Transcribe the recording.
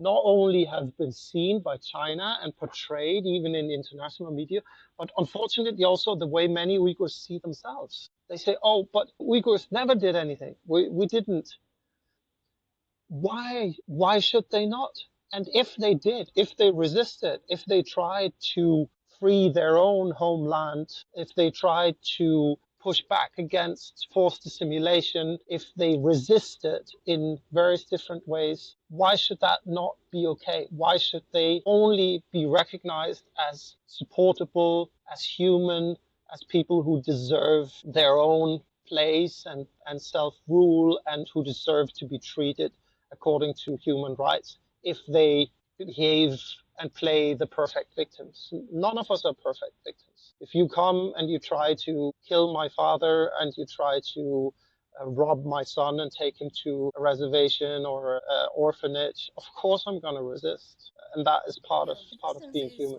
not only have been seen by China and portrayed even in international media, but unfortunately also the way many Uyghurs see themselves. They say, oh, but Uyghurs never did anything. We didn't. Why should they not? And if they did, if they resisted, if they tried to free their own homeland, if they tried to push back against forced assimilation, if they resisted in various different ways, why should that not be okay? Why should they only be recognized as supportable, as human, as people who deserve their own place and self-rule and who deserve to be treated according to human rights if they behave and play the perfect victims? None of us are perfect victims. If you come and you try to kill my father and you try to rob my son and take him to a reservation or an orphanage, of course I'm going to resist. And that is part of being human.